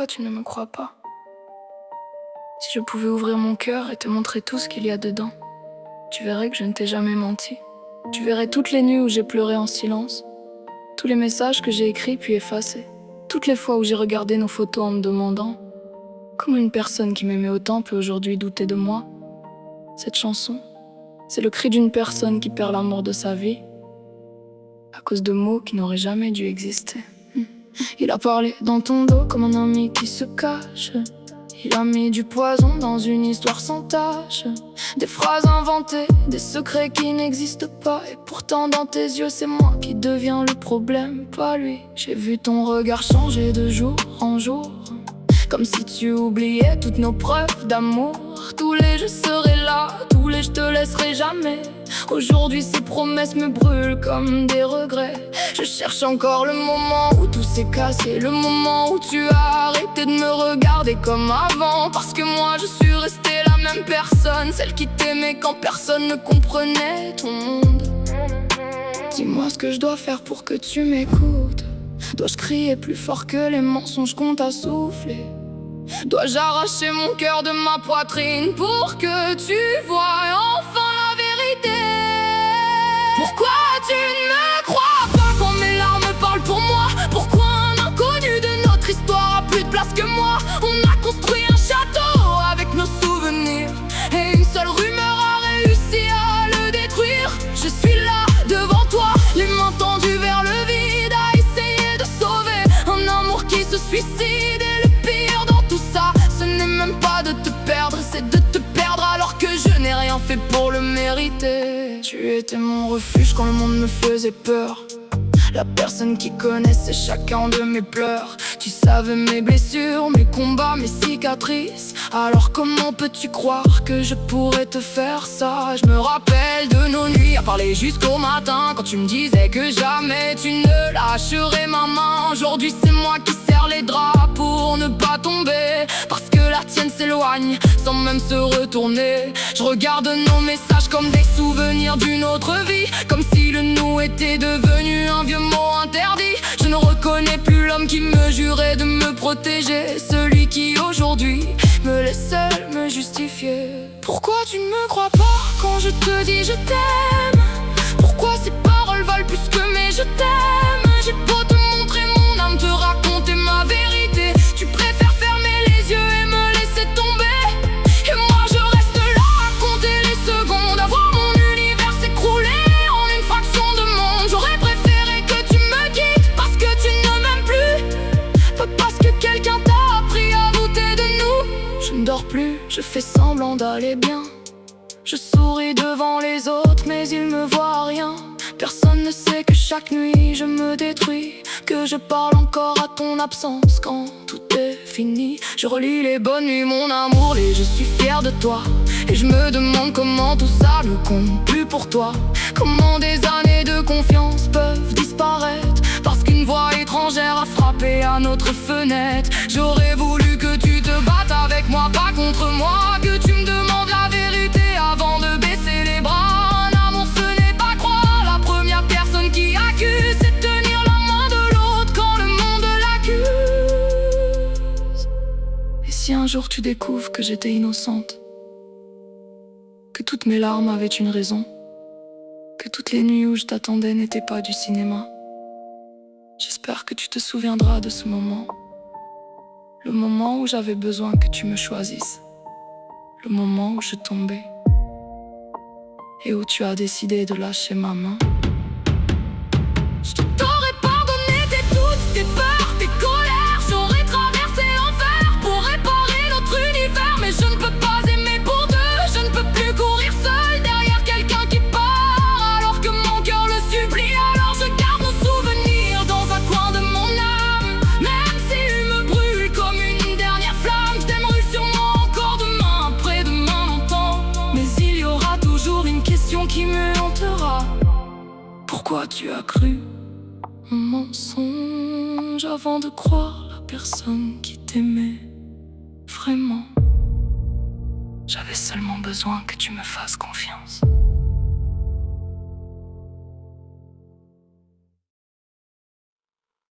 Pourquoi tu ne me crois pas? Si je pouvais ouvrir mon cœur et te montrer tout ce qu'il y a dedans, tu verrais que je ne t'ai jamais menti. Tu verrais toutes les nuits où j'ai pleuré en silence, tous les messages que j'ai écrits puis effacés, toutes les fois où j'ai regardé nos photos en me demandant comment une personne qui m'aimait autant peut aujourd'hui douter de moi. Cette chanson, c'est le cri d'une personne qui perd l'amour de sa vie à cause de mots qui n'auraient jamais dû exister. Il a parlé dans ton dos comme un ami qui se cache. Il a mis du poison dans une histoire sans tache. Des phrases inventées, des secrets qui n'existent pas. Et pourtant dans tes yeux c'est moi qui deviens le problème, pas lui. J'ai vu ton regard changer de jour en jour, comme si tu oubliais toutes nos preuves d'amour. Tous les je serai là, tous les je te laisserai jamais. Aujourd'hui ces promesses me brûlent comme des regrets. Je cherche encore le moment où tout s'est cassé, le moment où tu as arrêté de me regarder comme avant. Parce que moi je suis restée la même personne, celle qui t'aimait quand personne ne comprenait ton monde. Dis-moi ce que je dois faire pour que tu m'écoutes. Dois-je crier plus fort que les mensonges qu'on t'a soufflés? Dois-je arracher mon cœur de ma poitrine pour que tu voies enfin la vérité? Pourquoi tu ne me crois pas quand mes larmes parlent pour moi? Pourquoi un inconnu de notre histoire a plus de place que moi? On a construit un château avec nos souvenirs, et une seule rumeur a réussi à le détruire. Je suis là devant toi, les mains tendues vers le vide, à essayer de sauver un amour qui se suicide. Et le pire dans tout ça, ce n'est même pas de te perdre, c'est de te perdre alors que je n'ai rien fait pour le mériter. Tu étais mon refuge quand le monde me faisait peur, la personne qui connaissait chacun de mes pleurs. Tu savais mes blessures, mes combats, mes cicatrices. Alors comment peux-tu croire que je pourrais te faire ça? Je me rappelle de nos nuits à parler jusqu'au matin, quand tu me disais que jamais tu ne lâcherais ma main. Aujourd'hui c'est moi qui serre les draps pour ne pas tomber, parce que la tienne s'éloigne sans même se retourner. Je regarde nos messages comme des souvenirs d'une autre vie, comme si le nous était devenu un vieux mot interdit. Je ne reconnais plus l'homme qui me jurait de me protéger, celui qui aujourd'hui me laisse seul me justifier. Pourquoi tu ne me crois pas quand je te dis je t'aime? Pourquoi ces paroles valent plus que mes je t'aime? J'ai beau te montrer mon âme, te raconter ma vérité, tu préfères fermer les yeux et me laisser tomber. Et moi je reste là à compter les secondes, à voir mon univers s'écrouler en une fraction de monde. J'aurais préféré que tu me quittes parce que tu ne m'aimes plus, pas parce que quelqu'un t'a appris à douter de nous. Je ne dors plus, je fais semblant d'aller bien. Je souris devant les autres mais ils me voient rien. Personne ne sait que chaque nuit je me détruis, que je parle encore à ton absence quand tout est fini. Je relis les bonnes nuits mon amour, et je suis fier de toi. Et je me demande comment tout ça ne compte plus pour toi. Comment des années de confiance peuvent disparaître parce qu'une voix étrangère a frappé à notre fenêtre. J'aurais voulu que tu te battes avec moi, pas contre moi, que tu me demandes la vérité avant de baisser les bras. Un amour ce n'est pas croire la première personne qui accuse, c'est tenir la main de l'autre quand le monde l'accuse. Et si un jour tu découvres que j'étais innocente, que toutes mes larmes avaient une raison, que toutes les nuits où je t'attendais n'étaient pas du cinéma, j'espère que tu te souviendras de ce moment. Le moment où j'avais besoin que tu me choisisses, le moment où je tombais et où tu as décidé de lâcher ma main. Je t'aurais pardonné tes doutes, tes peurs, tes colères. J'aurais traversé l'enfer pour réparer notre univers. Mais je ne peux pas aimer pour deux, je ne peux plus courir seul derrière quelqu'un qui part alors que mon cœur le supplie. Alors je garde nos souvenirs dans un coin de mon âme, même s'ils me brûlent comme une dernière flamme. Je t'aimerai sûrement encore demain, après-demain, longtemps. Mais il y aura toujours une question qui me hantera. Pourquoi tu as cru un mensonge avant de croire la personne qui t'aimait vraiment? J'avais seulement besoin que tu me fasses confiance.